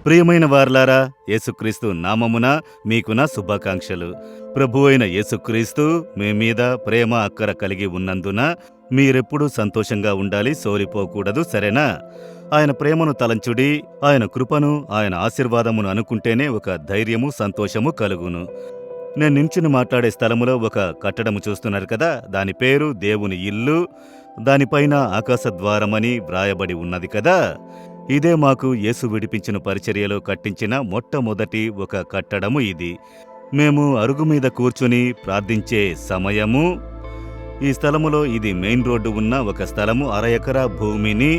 ప్రియమైన వారలారా, యేసుక్రీస్తు నామమున మీకు నా శుభాకాంక్షలు. ప్రభు అయిన యేసుక్రీస్తు మీ మీద ప్రేమ అక్కర కలిగి ఉన్నందున మీరెప్పుడూ సంతోషంగా ఉండాలి, సోలిపోకూడదు, సరేనా? ఆయన ప్రేమను తలంచుడి, ఆయన కృపను, ఆయన ఆశీర్వాదమును అనుకుంటేనే ఒక ధైర్యము, సంతోషము కలుగును. నేను నించుని మాట్లాడే స్థలములో ఒక కట్టడము చూస్తున్నారు కదా, దాని పేరు దేవుని ఇల్లు. దానిపైన ఆకాశద్వారమని వ్రాయబడి ఉన్నది కదా. ఇదే మాకు యేసు విడిపించిన పరిచర్యలో కట్టించిన మొట్టమొదటి ఒక కట్టడము ఇది. మేము అరుగు మీద కూర్చుని ప్రార్థించే సమయము. ఈ స్థలములో ఇది మెయిన్ రోడ్డు ఉన్న ఒక స్థలము. 1/2 ఎకరా భూమిని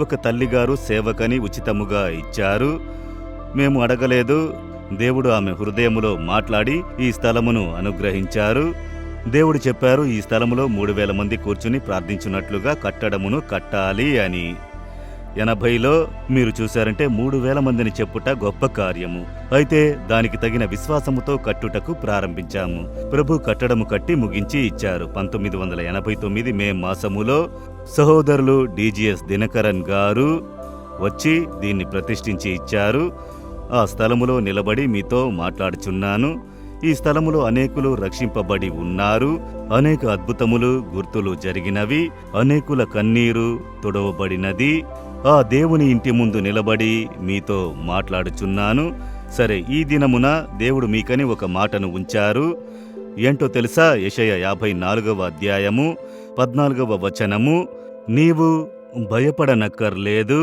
ఒక తల్లిగారు సేవకని ఉచితముగా ఇచ్చారు. మేము అడగలేదు. దేవుడు ఆమె హృదయములో మాట్లాడి ఈ స్థలమును అనుగ్రహించారు. దేవుడు చెప్పారు, ఈ స్థలములో 3000 మంది కూర్చుని ప్రార్థించున్నట్లుగా కట్టడమును కట్టాలి అని. 80లో మీరు చూశారంటే 3000 మందిని చెప్పుట గొప్ప కార్యము. అయితే దానికి తగిన విశ్వాసముతో కట్టుటకు ప్రారంభించాము. ప్రభు కట్టడము కట్టి ముగించి ఇచ్చారు. 1989 మే మాసములో సహోదరులు DGS దినకరన్ గారు వచ్చి దీన్ని ప్రతిష్ఠించి ఇచ్చారు. ఆ స్థలములో నిలబడి మీతో మాట్లాడుచున్నాను. ఈ స్థలములో అనేకులు రక్షింపబడి ఉన్నారు. అనేక అద్భుతములు, గుర్తులు జరిగినవి. అనేకుల కన్నీరు తుడవబడినది. ఆ దేవుని ఇంటి ముందు నిలబడి మీతో మాట్లాడుచున్నాను. సరే, ఈ దినమున దేవుడు మీకని ఒక మాటను ఉంచారు. ఏంటో తెలుసా? యెషయా 54వ అధ్యాయము 14వ వచనము. నీవు భయపడనక్కర్లేదు,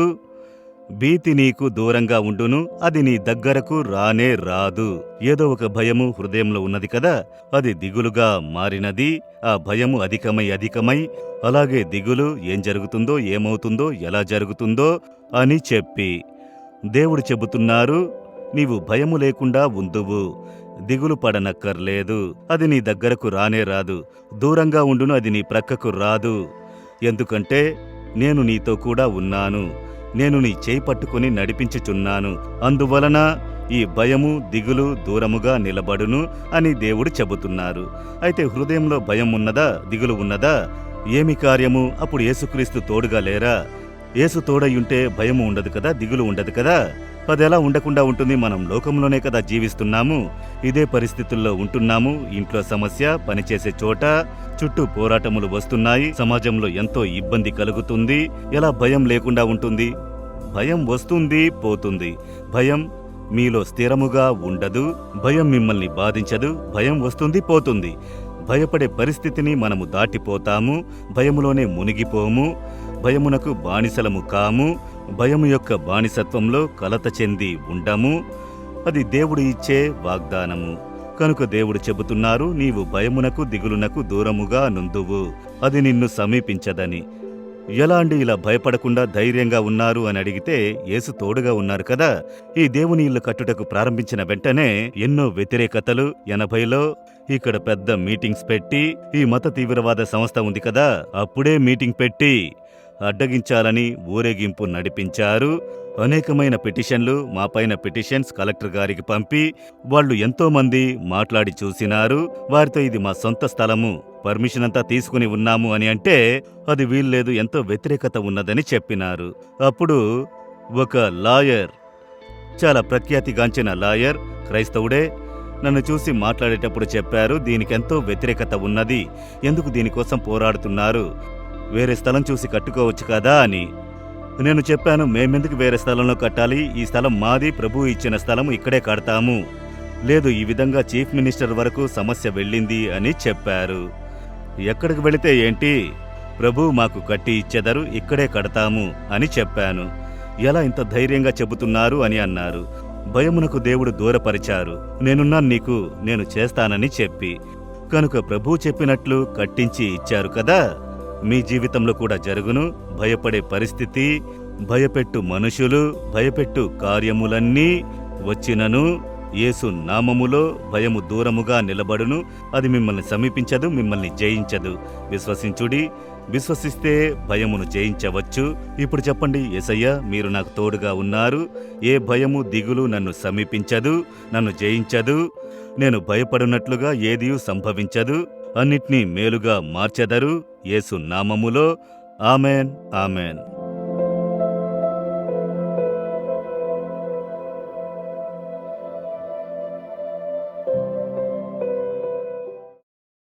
భీతి నీకు దూరంగా ఉండును, అది నీ దగ్గరకు రానే రాదు. ఏదో ఒక భయము హృదయంలో ఉన్నది కదా, అది దిగులుగా మారినది. ఆ భయము అధికమై అలాగే దిగులు, ఏం జరుగుతుందో, ఏమవుతుందో, ఎలా జరుగుతుందో అని చెప్పి దేవుడు చెబుతున్నారు, నీవు భయము లేకుండా ఉందువు, దిగులు పడనక్కర్లేదు, అది నీ దగ్గరకు రానే రాదు, దూరంగా ఉండును, అది నీ ప్రక్కకు రాదు. ఎందుకంటే నేను నీతో కూడా ఉన్నాను, నేను నీ చేయి పట్టుకుని నడిపించుచున్నాను. అందువలన ఈ భయము, దిగులు దూరముగా నిలబడును అని దేవుడు చెబుతున్నారు. అయితే హృదయంలో భయం ఉన్నదా, దిగులు ఉన్నదా? ఏమి కార్యము? అప్పుడు యేసుక్రీస్తు తోడుగా లేరా? యేసు తోడయుంటే భయము ఉండదు కదా, దిగులు ఉండదు కదా. అదెలా ఉండకుండా ఉంటుంది? మనం లోకంలోనే కదా జీవిస్తున్నాము. ఇదే పరిస్థితుల్లో ఉంటున్నాము. ఇంట్లో సమస్య, పనిచేసే చోట చుట్టూ పోరాటములు వస్తున్నాయి. సమాజంలో ఎంతో ఇబ్బంది కలుగుతుంది. ఎలా భయం లేకుండా ఉంటుంది? భయం వస్తుంది, పోతుంది. భయం మీలో స్థిరముగా ఉండదు. భయం మిమ్మల్ని బాధించదు. భయం వస్తుంది, పోతుంది. భయపడే పరిస్థితిని మనము దాటిపోతాము. భయములోనే మునిగిపోము. భయమునకు బానిసలము కాము. భయము యొక్క బానిసత్వంలో కలత చెంది ఉండము. అది దేవుడు ఇచ్చే వాగ్దానము. కనుక దేవుడు చెబుతున్నారు, నీవు భయమునకు, దిగులునకు దూరముగా నుందువు, అది నిన్ను సమీపించదని. ఎలా అండి ఇలా భయపడకుండా ధైర్యంగా ఉన్నారు అని అడిగితే, యేసు తోడుగా ఉన్నారు కదా. ఈ దేవుని ఇల్లు కట్టుటకు ప్రారంభించిన వెంటనే ఎన్నో వ్యతిరేకతలు. 80లో ఇక్కడ పెద్ద మీటింగ్స్ పెట్టి, ఈ మత తీవ్రవాద సంస్థ ఉంది కదా, అప్పుడే మీటింగ్ పెట్టి అడ్డగించాలని ఊరేగింపు నడిపించారు. అనేకమైన పిటిషన్లు, మాపైన పిటిషన్స్ కలెక్టర్ గారికి పంపి వాళ్ళు ఎంతోమంది మాట్లాడి చూసినారు. వారితో ఇది మా సొంత స్థలము, పర్మిషన్ అంతా తీసుకుని ఉన్నాము అని అంటే అది వీల్లేదు, ఎంతో వ్యతిరేకత ఉన్నదని చెప్పినారు. అప్పుడు ఒక లాయర్, చాలా ప్రఖ్యాతిగాంచిన లాయర్, క్రైస్తవుడే, నన్ను చూసి మాట్లాడేటప్పుడు చెప్పారు, దీనికెంతో వ్యతిరేకత ఉన్నది, ఎందుకు దీనికోసం పోరాడుతున్నారు, వేరే స్థలం చూసి కట్టుకోవచ్చు కదా అని. నేను చెప్పాను, మేమెందుకు వేరే స్థలంలో కట్టాలి, ఈ స్థలం మాది, ప్రభు ఇచ్చిన స్థలము, ఇక్కడే కడతాము. లేదు, ఈ విధంగా చీఫ్ మినిస్టర్ వరకు సమస్య వెళ్ళింది అని చెప్పారు. ఎక్కడికి వెళితే ఏంటి, ప్రభు మాకు కట్టి ఇచ్చెదరు, ఇక్కడే కడతాము అని చెప్పాను. ఎలా ఇంత ధైర్యంగా చెబుతున్నారు అని అన్నారు. భయమునకు దేవుడు దూరపరిచారు. నేనున్నాను నీకు, నేను చేస్తానని చెప్పి. కనుక ప్రభు చెప్పినట్లు కట్టించి ఇచ్చారు కదా. మీ జీవితంలో కూడా జరుగును. భయపడే పరిస్థితి, భయపెట్టు మనుషులు, భయపెట్టు కార్యములన్నీ వచ్చినను యేసు నామములో భయము దూరముగా నిలబడును. అది మిమ్మల్ని సమీపించదు, మిమ్మల్ని జయించదు. విశ్వసించుడి. విశ్వసిస్తే భయమును జయించవచ్చు. ఇప్పుడు చెప్పండి, యేసయ్యా మీరు నాకు తోడుగా ఉన్నారు, ఏ భయము, దిగులు నన్ను సమీపించదు, నన్ను జయించదు. నేను భయపడినట్లుగా ఏదియూ సంభవించదు. అన్నిటినీ మేలుగా మార్చెదరు యేసు నామములో. Amen, amen.